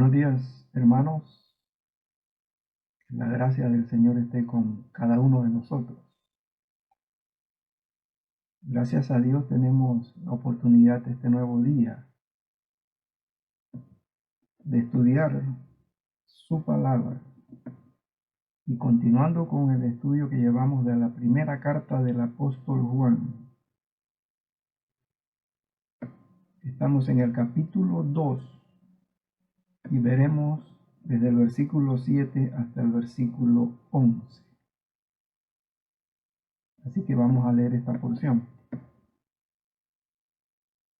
Buenos días, hermanos. Que la gracia del Señor esté con cada uno de nosotros. Gracias a Dios tenemos la oportunidad este nuevo día de estudiar su palabra. Y continuando con el estudio que llevamos de la primera carta del apóstol Juan, estamos en el capítulo 2 y veremos desde el versículo 7 hasta el versículo 11. Así que vamos a leer esta porción.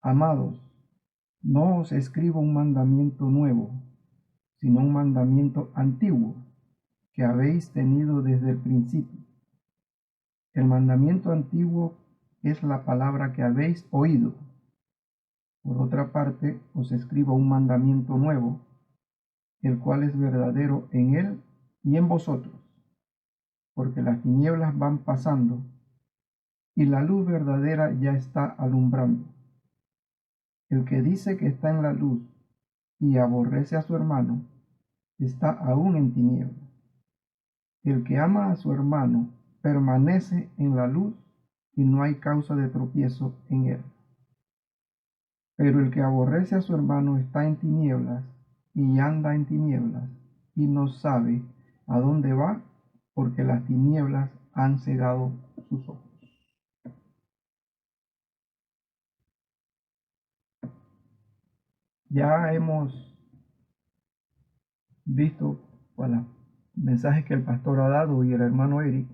Amados, no os escribo un mandamiento nuevo, sino un mandamiento antiguo que habéis tenido desde el principio. El mandamiento antiguo es la palabra que habéis oído. Por otra parte, os escribo un mandamiento nuevo, el cual es verdadero en él y en vosotros, porque las tinieblas van pasando y la luz verdadera ya está alumbrando. El que dice que está en la luz y aborrece a su hermano, está aún en tinieblas. El que ama a su hermano permanece en la luz y no hay causa de tropiezo en él. Pero el que aborrece a su hermano está en tinieblas y anda en tinieblas y no sabe a dónde va, porque las tinieblas han cegado sus ojos. Ya hemos visto con los mensajes que el pastor ha dado y el hermano Eric,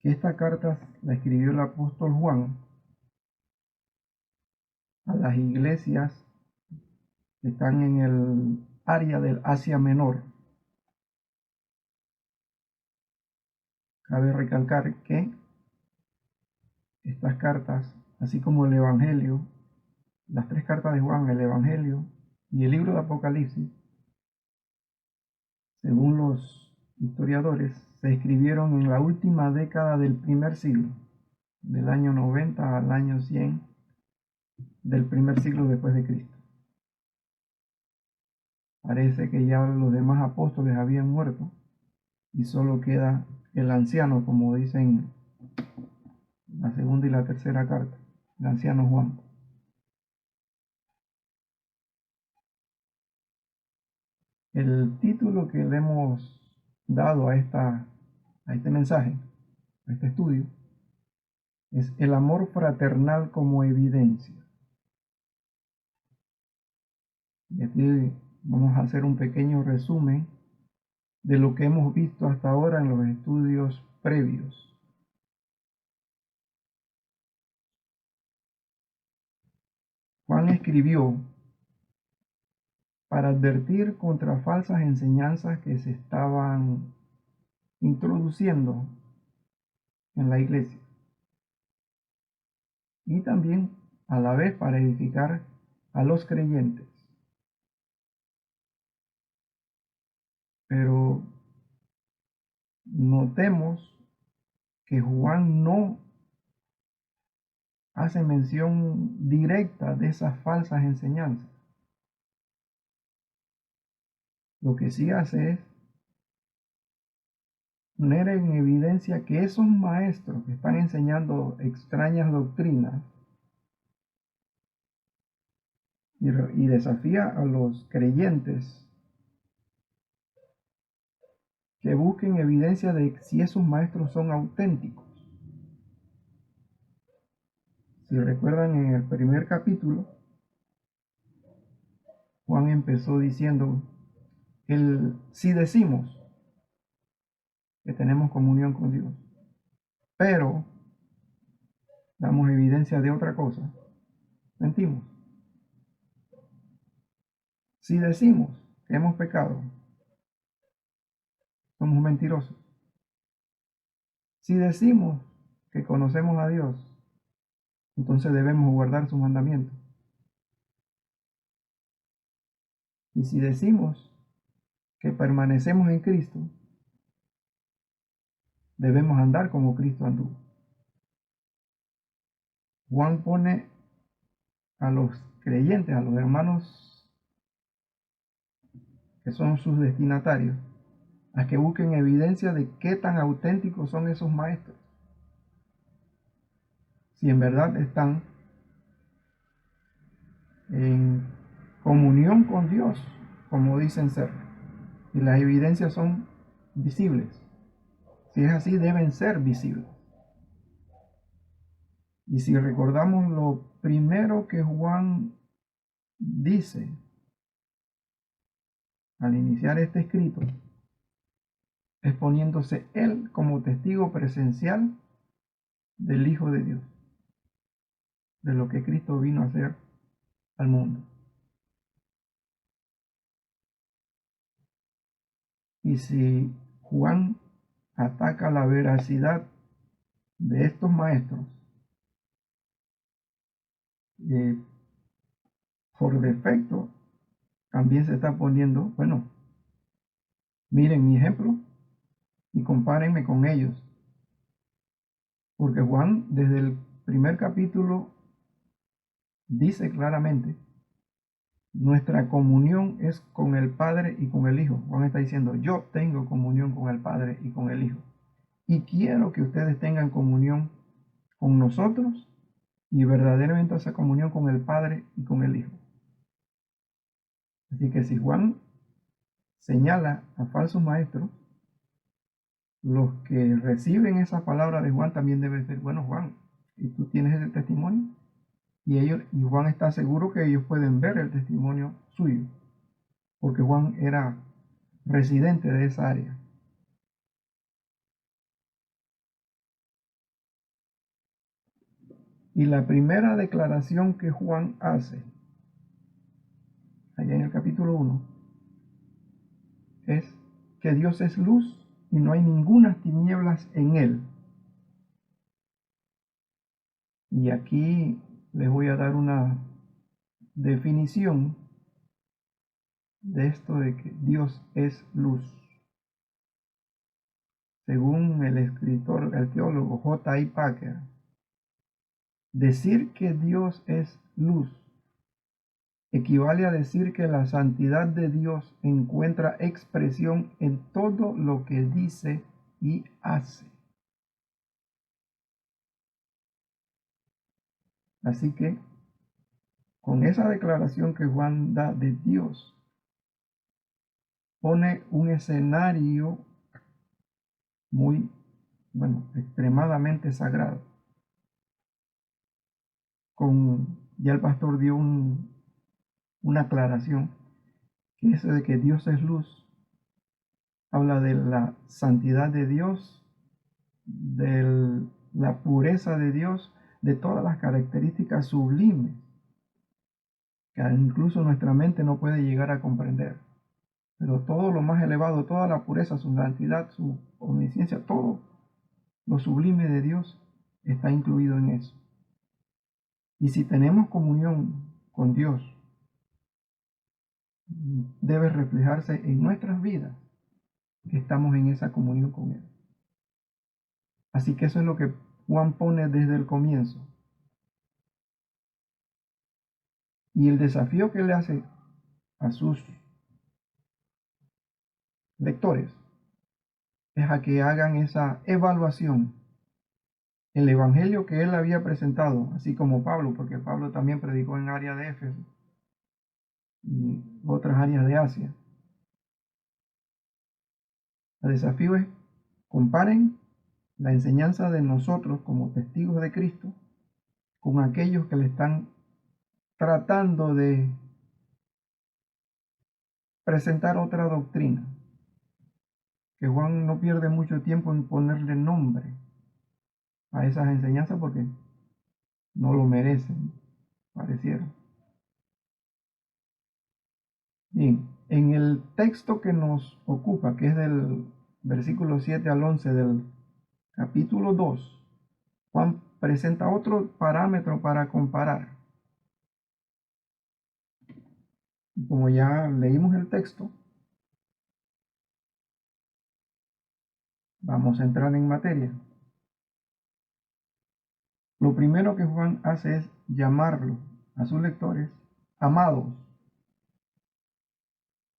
que esta carta la escribió el apóstol Juan a las iglesias que están en el área del Asia Menor. Cabe recalcar que estas cartas, así como el Evangelio, las tres cartas de Juan, el Evangelio y el libro de Apocalipsis, según los historiadores, se escribieron en la última década del primer siglo, del año 90 al año 100 del primer siglo después de Cristo. Parece que ya los demás apóstoles habían muerto y solo queda el anciano, como dicen la segunda y la tercera carta, el anciano Juan. El título que le hemos dado a este mensaje, a este estudio, es El amor fraternal como evidencia. Y aquí vamos a hacer un pequeño resumen de lo que hemos visto hasta ahora en los estudios previos. Juan escribió para advertir contra falsas enseñanzas que se estaban introduciendo en la iglesia, y también a la vez para edificar a los creyentes. Pero notemos que Juan no hace mención directa de esas falsas enseñanzas. Lo que sí hace es poner en evidencia que esos maestros que están enseñando extrañas doctrinas y desafía a los creyentes que busquen evidencia de si esos maestros son auténticos. Si recuerdan, en el primer capítulo, Juan empezó diciendo, si decimos que tenemos comunión con Dios, pero damos evidencia de otra cosa, mentimos. Si decimos que hemos pecado, somos mentirosos. Si decimos que conocemos a Dios, entonces debemos guardar sus mandamientos. Y si decimos que permanecemos en Cristo, debemos andar como Cristo anduvo. Juan pone a los creyentes, a los hermanos que son sus destinatarios, a que busquen evidencia de qué tan auténticos son esos maestros. Si en verdad están en comunión con Dios, como dicen ser, y las evidencias son visibles. Si es así, deben ser visibles. Y si recordamos lo primero que Juan dice al iniciar este escrito, es poniéndose él como testigo presencial del Hijo de Dios, de lo que Cristo vino a hacer al mundo. Y si Juan ataca la veracidad de estos maestros, por defecto también se está poniendo, bueno, miren mi ejemplo y compárenme con ellos. Porque Juan desde el primer capítulo dice claramente, nuestra comunión es con el Padre y con el Hijo. Juan está diciendo, yo tengo comunión con el Padre y con el Hijo. Y quiero que ustedes tengan comunión con nosotros y verdaderamente esa comunión con el Padre y con el Hijo. Así que si Juan señala a falsos maestros, los que reciben esa palabra de Juan también deben decir, bueno, Juan, ¿y tú tienes ese testimonio? Y Juan está seguro que ellos pueden ver el testimonio suyo, porque Juan era residente de esa área. Y la primera declaración que Juan hace, allá en el capítulo 1, es que Dios es luz y no hay ninguna tinieblas en él. Y aquí les voy a dar una definición de esto de que Dios es luz. Según el escritor, el teólogo J.I. Packer, decir que Dios es luz equivale a decir que la santidad de Dios encuentra expresión en todo lo que dice y hace. Así que, con esa declaración que Juan da de Dios, pone un escenario muy, bueno, extremadamente sagrado. Ya el pastor dio una aclaración, que eso de que Dios es luz, habla de la santidad de Dios, de la pureza de Dios, de todas las características sublimes que incluso nuestra mente no puede llegar a comprender. Pero todo lo más elevado, toda la pureza, su santidad, su omnisciencia, todo lo sublime de Dios está incluido en eso. Y si tenemos comunión con Dios, debe reflejarse en nuestras vidas que estamos en esa comunión con Él. Así que eso es lo que Juan pone desde el comienzo. Y el desafío que le hace a sus lectores es a que hagan esa evaluación. El evangelio que él había presentado, así como Pablo, porque Pablo también predicó en área de Éfeso y otras áreas de Asia. El desafío es: comparen la enseñanza de nosotros como testigos de Cristo con aquellos que le están tratando de presentar otra doctrina. Que Juan no pierde mucho tiempo en ponerle nombre a esas enseñanzas porque no lo merecen, pareciera. Bien, en el texto que nos ocupa, que es del versículo 7 al 11 del capítulo 2, Juan presenta otro parámetro para comparar. Como ya leímos el texto, vamos a entrar en materia. Lo primero que Juan hace es llamarlo a sus lectores amados.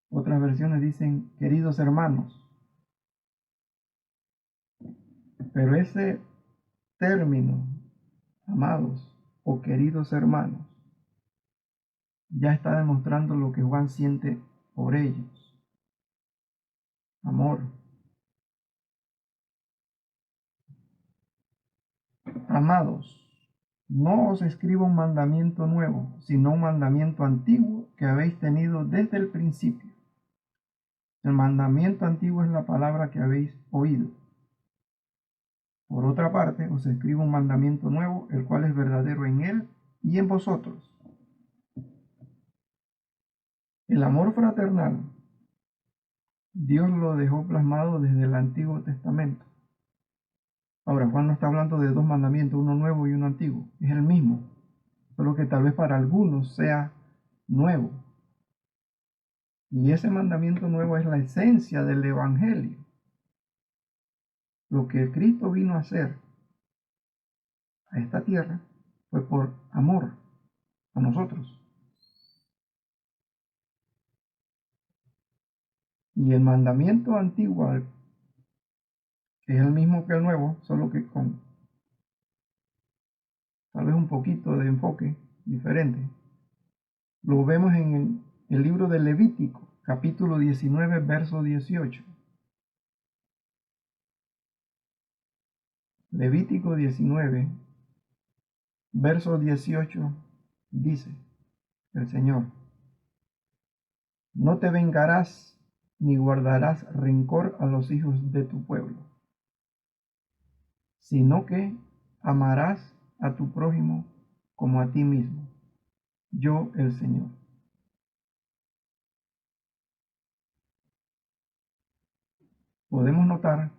Otras versiones dicen queridos hermanos. Pero ese término, amados o queridos hermanos, ya está demostrando lo que Juan siente por ellos. Amor. Amados, no os escribo un mandamiento nuevo, sino un mandamiento antiguo que habéis tenido desde el principio. El mandamiento antiguo es la palabra que habéis oído. Por otra parte, os escribo un mandamiento nuevo, el cual es verdadero en él y en vosotros. El amor fraternal, Dios lo dejó plasmado desde el Antiguo Testamento. Ahora, Juan no está hablando de dos mandamientos, uno nuevo y uno antiguo. Es el mismo, solo que tal vez para algunos sea nuevo. Y ese mandamiento nuevo es la esencia del Evangelio. Lo que Cristo vino a hacer a esta tierra fue por amor a nosotros. Y el mandamiento antiguo, que es el mismo que el nuevo, solo que con tal vez un poquito de enfoque diferente, lo vemos en el libro de Levítico, capítulo 19, verso 18. Levítico 19, verso 18, dice el Señor: no te vengarás ni guardarás rencor a los hijos de tu pueblo, sino que amarás a tu prójimo como a ti mismo, yo el Señor. Podemos notar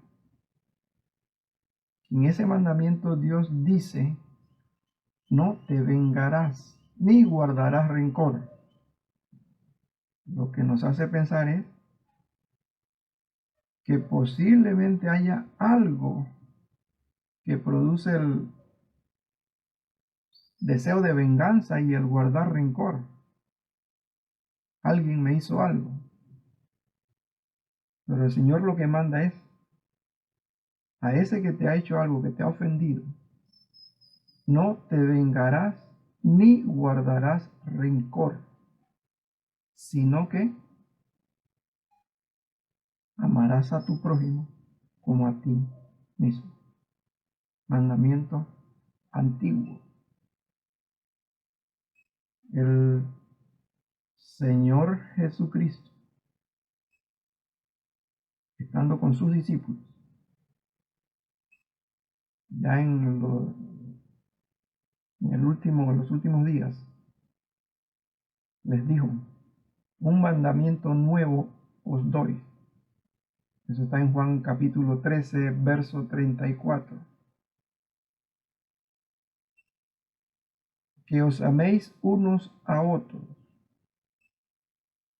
que en ese mandamiento Dios dice: no te vengarás ni guardarás rencor. Lo que nos hace pensar es que posiblemente haya algo que produce el deseo de venganza y el guardar rencor. Alguien me hizo algo, pero el Señor lo que manda es a ese que te ha hecho algo, que te ha ofendido: no te vengarás ni guardarás rencor, sino que amarás a tu prójimo como a ti mismo. Mandamiento antiguo. El Señor Jesucristo, estando con sus discípulos, ya en los últimos días, les dijo: un mandamiento nuevo os doy. Eso está en Juan capítulo 13, verso 34. Que os améis unos a otros,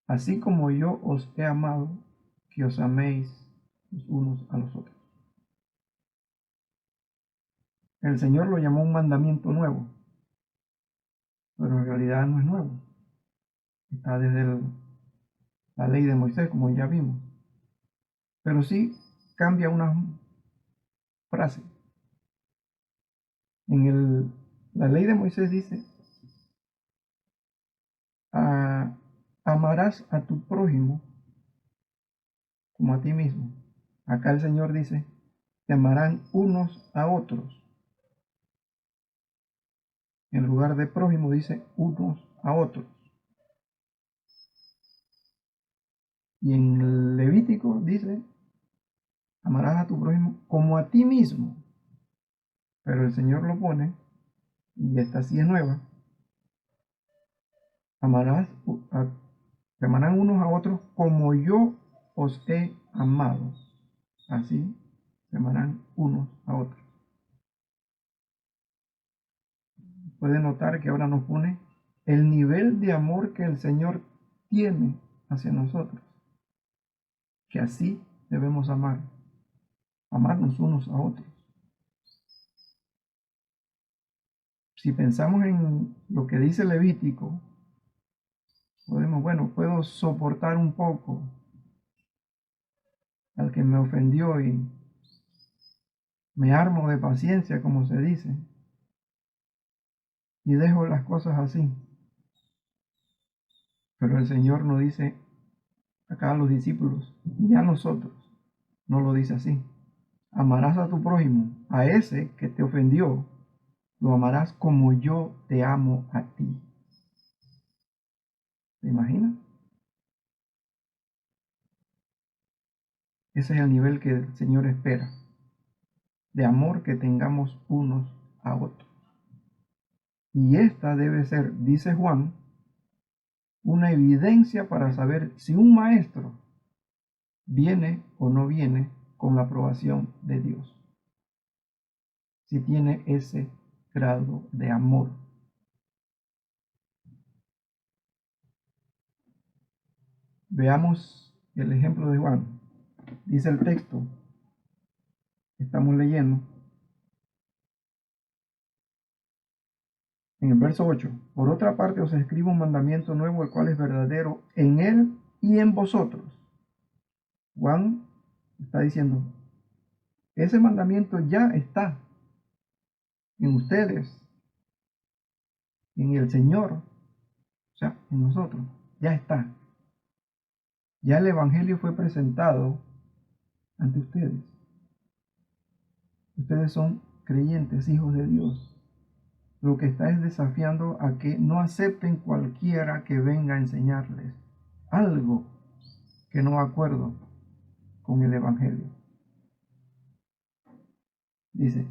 así como yo os he amado, que os améis los unos a los otros. El Señor lo llamó un mandamiento nuevo, pero en realidad no es nuevo. Está desde la ley de Moisés, como ya vimos. Pero sí cambia una frase. La ley de Moisés dice: amarás a tu prójimo como a ti mismo. Acá el Señor dice: te amarán unos a otros. En lugar de prójimo dice unos a otros. Y en el Levítico dice: amarás a tu prójimo como a ti mismo. Pero el Señor lo pone, y esta sí es nueva: amarás, te amarán unos a otros como yo os he amado. Así se amarán unos a otros. Puede notar que ahora nos pone el nivel de amor que el Señor tiene hacia nosotros, que así debemos amarnos unos a otros. Si pensamos en lo que dice Levítico, Podemos, bueno, puedo soportar un poco al que me ofendió y me armo de paciencia, como se dice, y dejo las cosas así. Pero el Señor nos dice acá a los discípulos y a nosotros, no lo dice así. Amarás a tu prójimo, a ese que te ofendió, lo amarás como yo te amo a ti. ¿Te imaginas? Ese es el nivel que el Señor espera, de amor que tengamos unos a otros. Y esta debe ser, dice Juan, una evidencia para saber si un maestro viene o no viene con la aprobación de Dios. Si tiene ese grado de amor. Veamos el ejemplo de Juan. Dice el texto, estamos leyendo, en el verso 8, por otra parte os escribo un mandamiento nuevo, el cual es verdadero en él y en vosotros. Juan está diciendo, ese mandamiento ya está en ustedes, en el Señor, o sea, en nosotros, ya está. Ya el Evangelio fue presentado ante ustedes. Ustedes son creyentes, hijos de Dios. Lo que está es desafiando a que no acepten cualquiera que venga a enseñarles algo que no acuerdo con el Evangelio. Dice,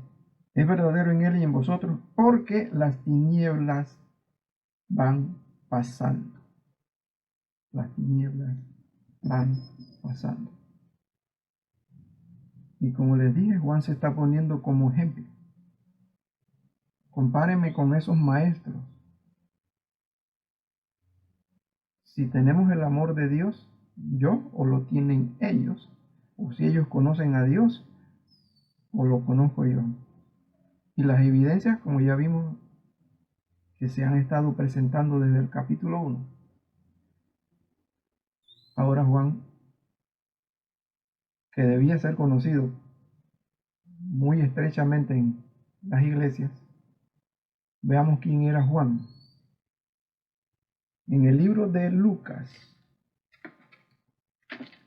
es verdadero en él y en vosotros, porque las tinieblas van pasando. Las tinieblas van pasando. Y como les dije, Juan se está poniendo como ejemplo. Compárenme con esos maestros. Si tenemos el amor de Dios, yo, o lo tienen ellos, o si ellos conocen a Dios, o lo conozco yo. Y las evidencias, como ya vimos, que se han estado presentando desde el capítulo 1. Ahora Juan, que debía ser conocido muy estrechamente en las iglesias, veamos quién era Juan. En el libro de Lucas,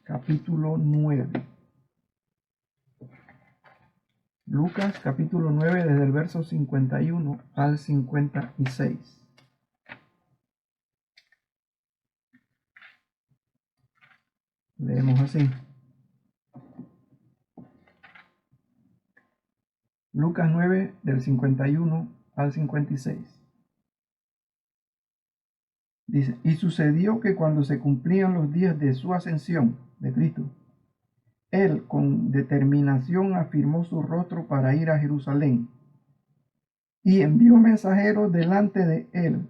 capítulo 9. Lucas, capítulo 9, desde el verso 51 al 56. Leemos así. Lucas 9, del 51 al 56. Dice, y sucedió que cuando se cumplían los días de su ascensión, de Cristo, él con determinación afirmó su rostro para ir a Jerusalén, y envió mensajeros delante de él,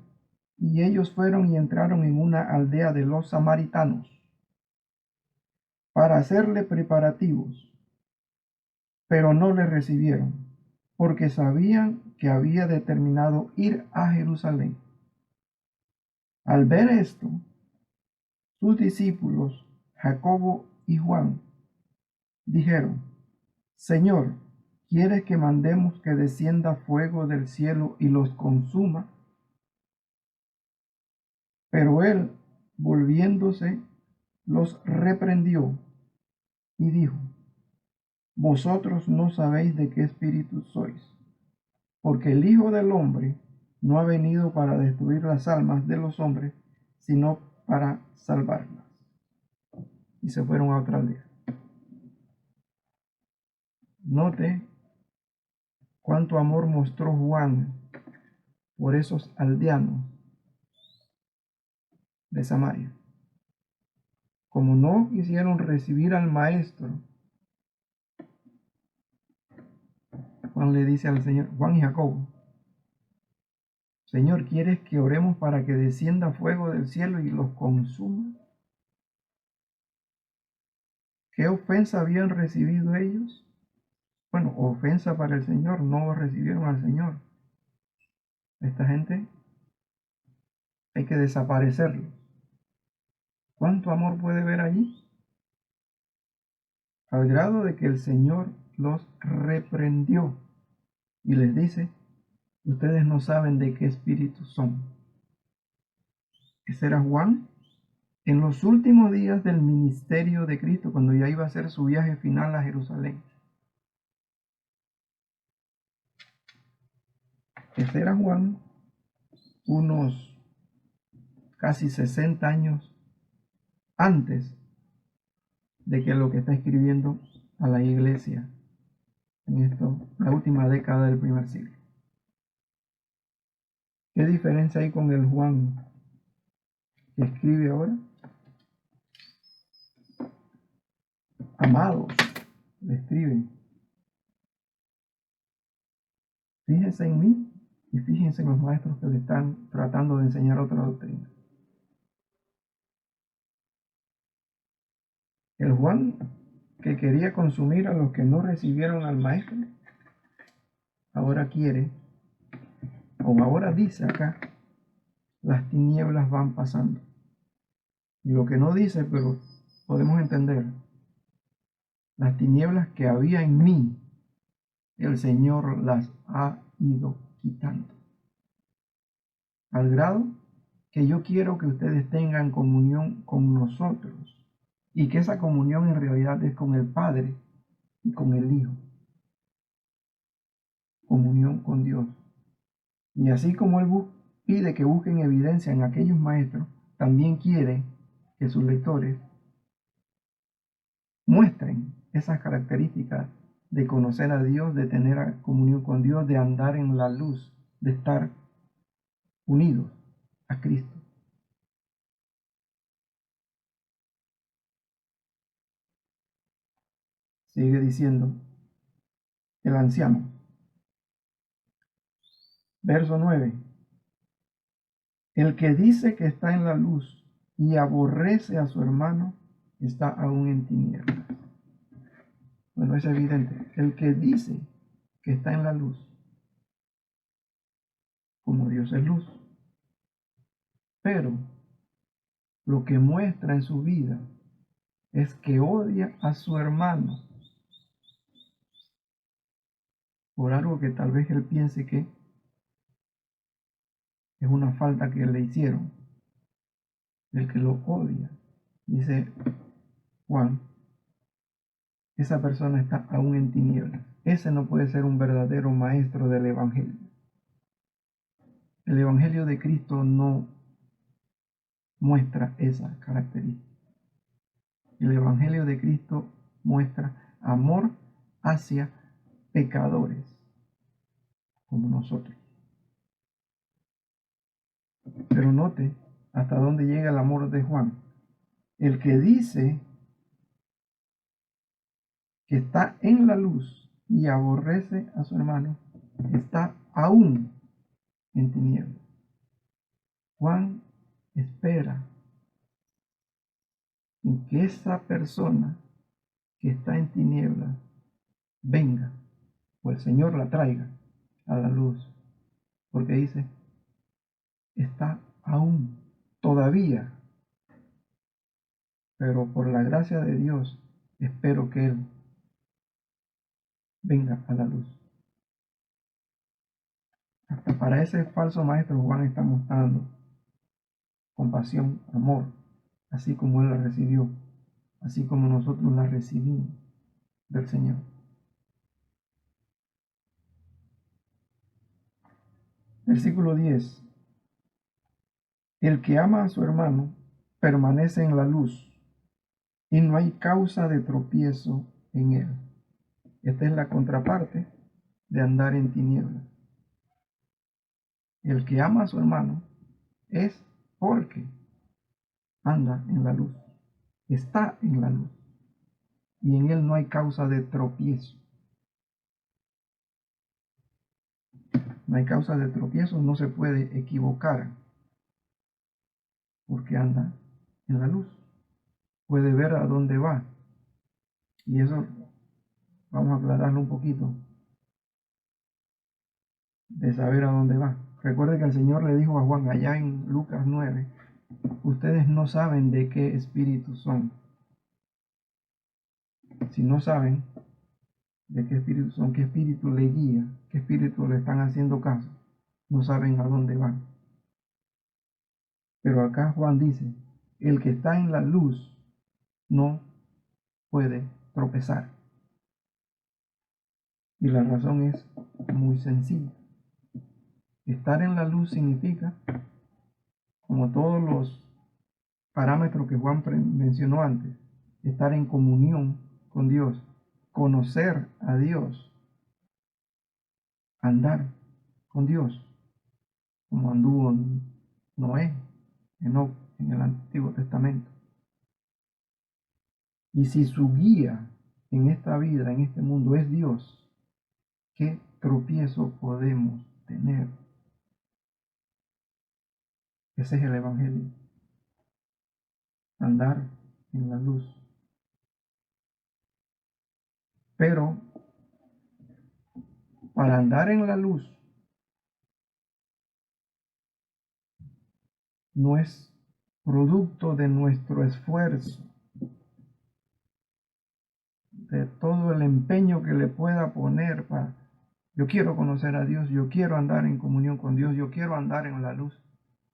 y ellos fueron y entraron en una aldea de los samaritanos, para hacerle preparativos, pero no le recibieron, porque sabían que había determinado ir a Jerusalén. Al ver esto, sus discípulos, Jacobo y Juan, dijeron, Señor, ¿quieres que mandemos que descienda fuego del cielo y los consuma? Pero él, volviéndose, los reprendió y dijo, vosotros no sabéis de qué espíritu sois, porque el Hijo del Hombre no ha venido para destruir las almas de los hombres, sino para salvarlas. Y se fueron a otra aldea. Note cuánto amor mostró Juan por esos aldeanos de Samaria. Como no quisieron recibir al maestro, Juan le dice al Señor, Juan y Jacobo, Señor, ¿quieres que oremos para que descienda fuego del cielo y los consuma? ¿Qué ofensa habían recibido ellos? Bueno, ofensa para el Señor, no recibieron al Señor. Esta gente hay que desaparecerlos. ¿Cuánto amor puede ver allí? Al grado de que el Señor los reprendió y les dice: ustedes no saben de qué espíritu son. Ese era Juan en los últimos días del ministerio de Cristo, cuando ya iba a hacer su viaje final a Jerusalén. Ese era Juan unos casi 60 años antes de que lo que está escribiendo a la iglesia en la última década del primer siglo. ¿Qué diferencia hay con el Juan que escribe ahora? Amados, le escriben: fíjense en mí y fíjense en los maestros que le están tratando de enseñar otra doctrina. El Juan que quería consumir a los que no recibieron al maestro, ahora quiere, o ahora dice acá: las tinieblas van pasando. Y lo que no dice, pero podemos entender: las tinieblas que había en mí, el Señor las ha ido quitando. Al grado que yo quiero que ustedes tengan comunión con nosotros, y que esa comunión en realidad es con el Padre y con el Hijo. Comunión con Dios. Y así como Él pide que busquen evidencia en aquellos maestros, también quiere que sus lectores muestren esas características de conocer a Dios, de tener comunión con Dios, de andar en la luz, de estar unidos a Cristo. Sigue diciendo el anciano. Verso 9. El que dice que está en la luz y aborrece a su hermano, está aún en tinieblas. Bueno, es evidente. El que dice que está en la luz, como Dios es luz, pero lo que muestra en su vida es que odia a su hermano por algo que tal vez él piense que es una falta que le hicieron. El que lo odia, dice Juan, esa persona está aún en tinieblas. Ese no puede ser un verdadero maestro del Evangelio. El Evangelio de Cristo no muestra esa característica. El Evangelio de Cristo muestra amor hacia pecadores como nosotros. Pero note hasta dónde llega el amor de Juan. El que dice que está en la luz y aborrece a su hermano, está aún en tinieblas. Juan espera en que esa persona que está en tinieblas venga, o el Señor la traiga a la luz, porque dice: está aún, todavía, pero por la gracia de Dios espero que Él venga a la luz. Hasta para ese falso maestro Juan está mostrando compasión, amor, así como Él la recibió, así como nosotros la recibimos del Señor. Versículo 10. El que ama a su hermano permanece en la luz y no hay causa de tropiezo en él. Esta es la contraparte de andar en tinieblas. El que ama a su hermano es porque anda en la luz, está en la luz, y en él no hay causa de tropiezo. No hay causa de tropiezo, no se puede equivocar porque anda en la luz. Puede ver a dónde va. Y eso vamos a aclararlo un poquito, de saber a dónde va. Recuerde que el Señor le dijo a Juan allá en Lucas 9, ustedes no saben de qué espíritu son. Si no saben de qué espíritu son, qué espíritu le guía, qué espíritu le están haciendo caso, no saben a dónde van. Pero acá Juan dice, el que está en la luz no puede tropezar. Y la razón es muy sencilla. Estar en la luz significa, como todos los parámetros que Juan mencionó antes, estar en comunión con Dios, conocer a Dios, andar con Dios, como anduvo Noé, Enoc en el Antiguo Testamento. Y si su guía en esta vida, en este mundo, es Dios, ¿qué tropiezo podemos tener? Ese es el Evangelio. Andar en la luz. Pero para andar en la luz no es producto de nuestro esfuerzo, de todo el empeño que le pueda poner para, yo quiero conocer a Dios, yo quiero andar en comunión con Dios, yo quiero andar en la luz,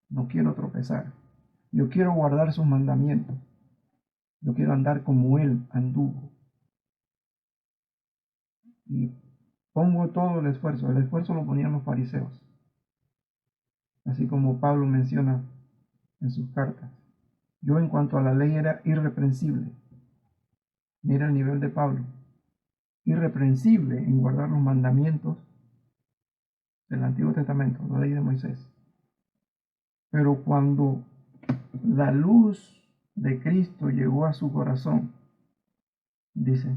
no quiero tropezar, yo quiero guardar sus mandamientos, yo quiero andar como Él anduvo. Y pongo todo el esfuerzo lo ponían los fariseos, así como Pablo menciona en sus cartas. Yo en cuanto a la ley era irreprensible. Mira el nivel de Pablo. Irreprensible en guardar los mandamientos del Antiguo Testamento, la ley de Moisés. Pero cuando la luz de Cristo llegó a su corazón, dice,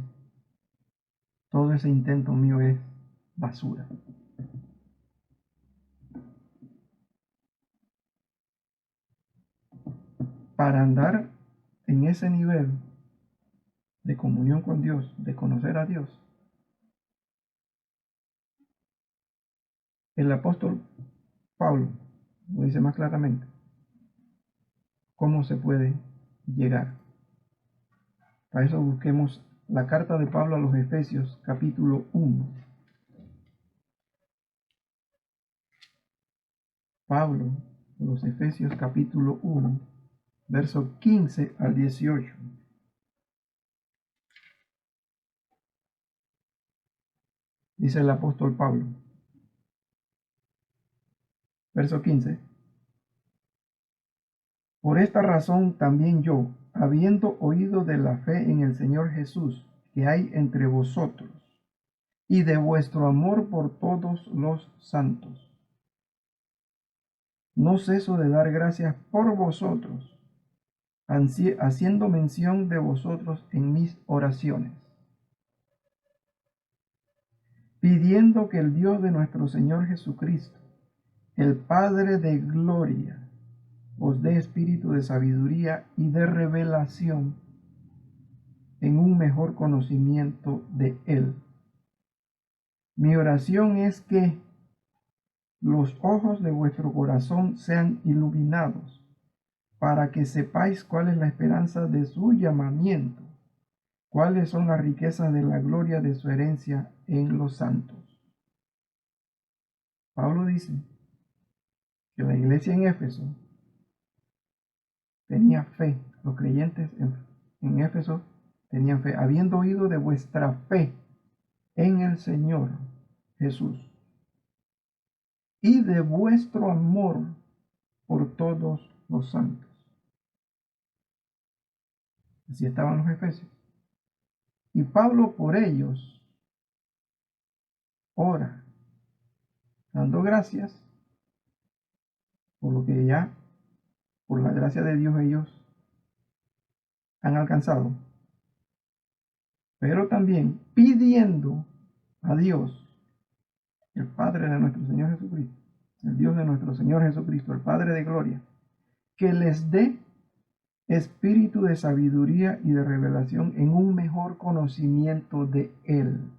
todo ese intento mío es basura. Para andar en ese nivel de comunión con Dios, de conocer a Dios, el apóstol Pablo lo dice más claramente. ¿Cómo se puede llegar? Para eso busquemos la carta de Pablo a los Efesios, capítulo 1. Pablo, los Efesios, capítulo 1, verso 15 al 18. Dice el apóstol Pablo, verso 15. Por esta razón también yo, habiendo oído de la fe en el Señor Jesús que hay entre vosotros, y de vuestro amor por todos los santos, no ceso de dar gracias por vosotros, haciendo mención de vosotros en mis oraciones, pidiendo que el Dios de nuestro Señor Jesucristo, el Padre de gloria, os dé espíritu de sabiduría y de revelación en un mejor conocimiento de Él. Mi oración es que los ojos de vuestro corazón sean iluminados, para que sepáis cuál es la esperanza de su llamamiento, cuáles son las riquezas de la gloria de su herencia en los santos. Pablo dice que la iglesia en Éfeso tenía fe, los creyentes en Éfeso tenían fe, habiendo oído de vuestra fe en el Señor Jesús y de vuestro amor por todos los santos. Así estaban los efesios. Y Pablo por ellos ora, dando gracias por lo que ya, por la gracia de Dios, ellos han alcanzado, pero también pidiendo a Dios, el Padre de nuestro Señor Jesucristo, el Dios de nuestro Señor Jesucristo, el Padre de gloria, que les dé espíritu de sabiduría y de revelación en un mejor conocimiento de Él.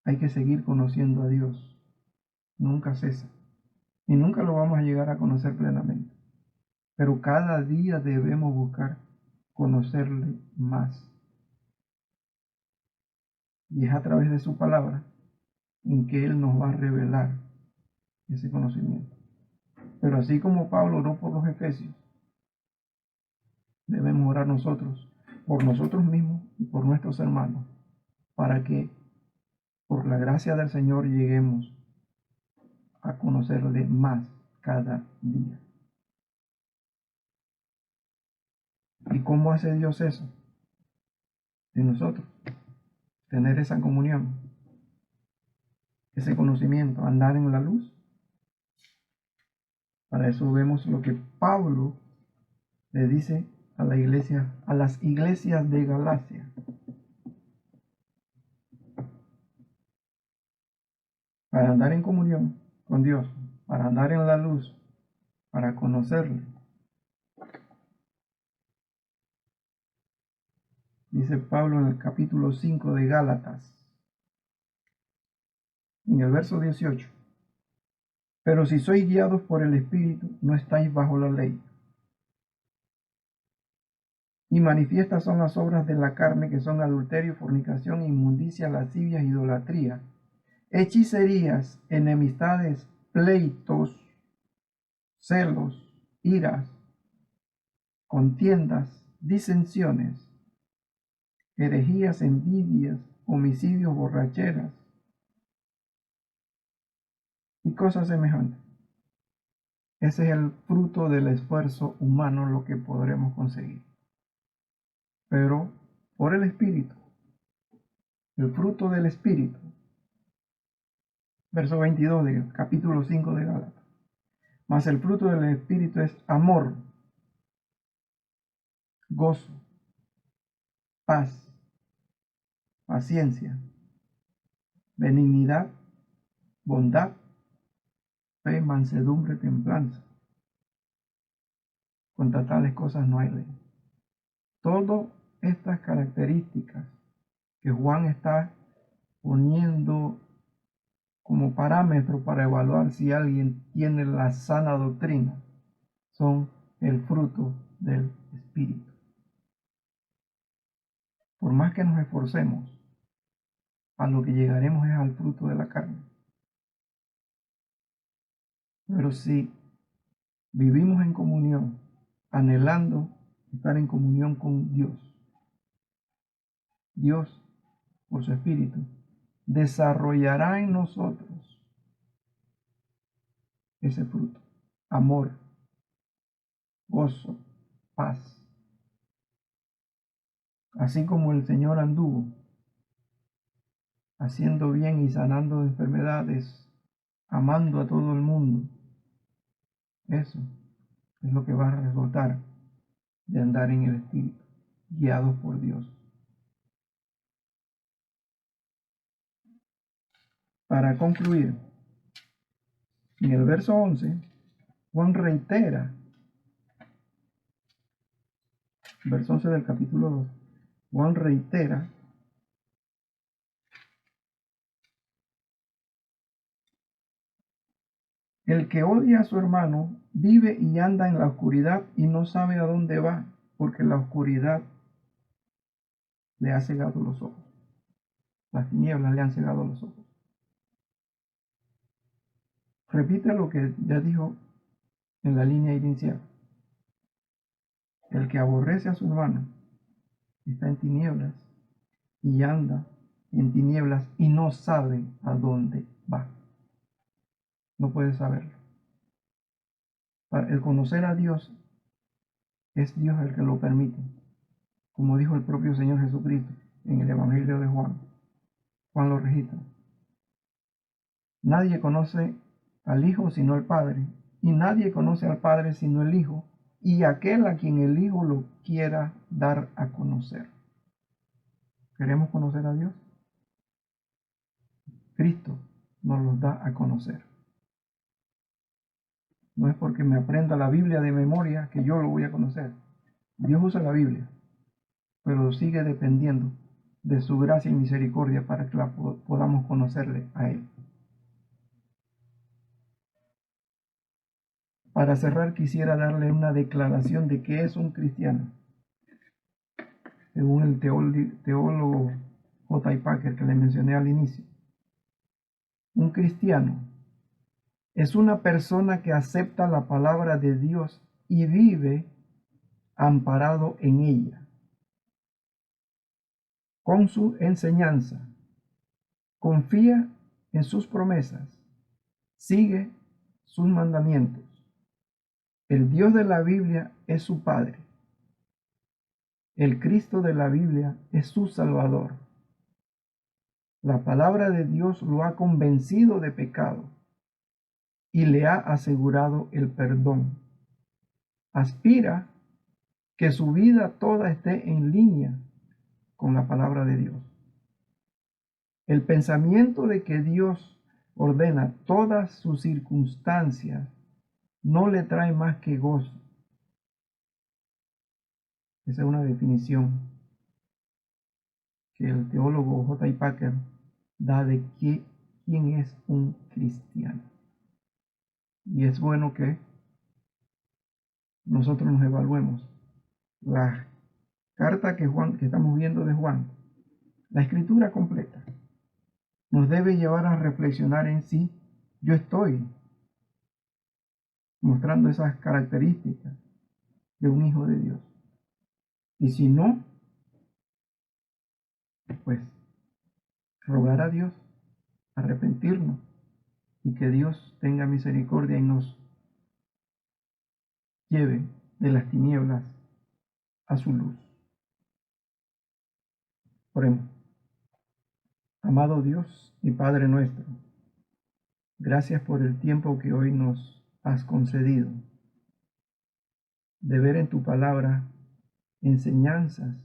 Hay que seguir conociendo a Dios, nunca cesa. y nunca lo vamos a llegar a conocer plenamente. Pero cada día debemos buscar conocerle más. Y es a través de su palabra en que Él nos va a revelar ese conocimiento. Pero así como Pablo oró por los efesios, debemos orar nosotros, por nosotros mismos y por nuestros hermanos, para que por la gracia del Señor lleguemos a conocerle más cada día. ¿Y cómo hace Dios eso? En nosotros, tener esa comunión, ese conocimiento, andar en la luz. Para eso vemos lo que Pablo le dice a la iglesia, a las iglesias de Galacia. Para andar en comunión con Dios, para andar en la luz, para conocerle. Dice Pablo en el capítulo 5 de Gálatas, en el verso 18. Pero si sois guiados por el Espíritu, no estáis bajo la ley. Y manifiestas son las obras de la carne, que son adulterio, fornicación, inmundicia, lascivias, idolatría, hechicerías, enemistades, pleitos, celos, iras, contiendas, disensiones, herejías, envidias, homicidios, borracheras y cosas semejantes. Ese es el fruto del esfuerzo humano, lo que podremos conseguir. Pero por el Espíritu, el fruto del Espíritu, verso 22 del capítulo 5 de Gálatas. Mas el fruto del Espíritu es amor, gozo, paz, paciencia, benignidad, bondad, fe, mansedumbre, templanza. Contra tales cosas no hay ley. Todas estas características que Juan está poniendo como parámetro para evaluar si alguien tiene la sana doctrina son el fruto del Espíritu. Por más que nos esforcemos, a lo que llegaremos es al fruto de la carne. Pero si vivimos en comunión, anhelando estar en comunión con Dios, Dios, por su Espíritu, desarrollará en nosotros ese fruto: amor, gozo, paz. Así como el Señor anduvo haciendo bien y sanando enfermedades, amando a todo el mundo, eso es lo que va a resultar de andar en el Espíritu, guiados por Dios. Para concluir, en el verso 11, Juan reitera, verso 11 del capítulo 2, Juan reitera el que odia a su hermano vive y anda en la oscuridad y no sabe a dónde va, porque la oscuridad le ha cegado los ojos. Las tinieblas le han cegado los ojos. Repite lo que ya dijo en la línea inicial. El que aborrece a su hermano está en tinieblas y anda en tinieblas y no sabe a dónde va. No puede saberlo. El conocer a Dios es Dios el que lo permite, como dijo el propio Señor Jesucristo en el Evangelio de Juan. Juan lo registra. Nadie conoce al Hijo sino el Padre, y nadie conoce al Padre sino el Hijo, y aquel a quien el Hijo lo quiera dar a conocer. ¿Queremos conocer a Dios? Cristo nos los da a conocer. No es porque me aprenda la Biblia de memoria que yo lo voy a conocer. Dios usa la Biblia, pero sigue dependiendo de su gracia y misericordia para que podamos conocerle a Él. Para cerrar, quisiera darle una declaración de qué es un cristiano. Según el teólogo J. I. Packer, que le mencioné al inicio. Un cristiano es una persona que acepta la palabra de Dios y vive amparado en ella, con su enseñanza, confía en sus promesas, sigue sus mandamientos. El Dios de la Biblia es su Padre. El Cristo de la Biblia es su Salvador. La palabra de Dios lo ha convencido de pecado y le ha asegurado el perdón. Aspira que su vida toda esté en línea con la palabra de Dios. El pensamiento de que Dios ordena todas sus circunstancias no le trae más que gozo. Esa es una definición que el teólogo J. I. Packer da de quién es un cristiano. Y es bueno que nosotros nos evaluemos. La carta que estamos viendo de Juan, la escritura completa, nos debe llevar a reflexionar en si yo estoy mostrando esas características de un hijo de Dios. Y si no, pues rogar a Dios, arrepentirnos y que Dios tenga misericordia y nos lleve de las tinieblas a su luz. Oremos. Amado Dios y Padre nuestro, gracias por el tiempo que hoy nos has concedido de ver en tu palabra enseñanzas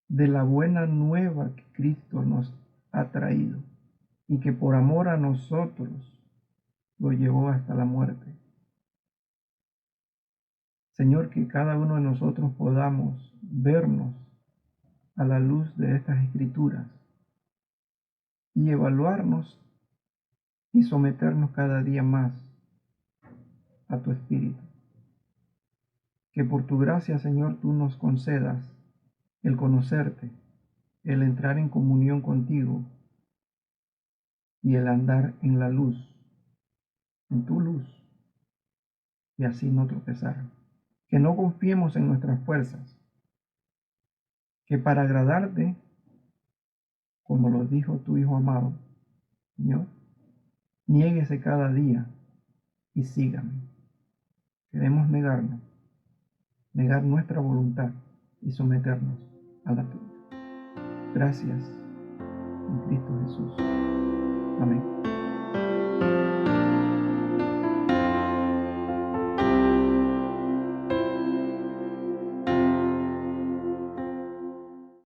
de la buena nueva que Cristo nos ha traído y que por amor a nosotros lo llevó hasta la muerte. Señor, que cada uno de nosotros podamos vernos a la luz de estas escrituras y evaluarnos y someternos cada día más a tu Espíritu. Que por tu gracia, Señor, tú nos concedas el conocerte, el entrar en comunión contigo y el andar en la luz, en tu luz, y así no tropezar. Que no confiemos en nuestras fuerzas, que para agradarte, como lo dijo tu Hijo amado, Señor, niéguese cada día y sígame. Queremos negar nuestra voluntad y someternos a la tuya. Gracias en Cristo Jesús. Amén.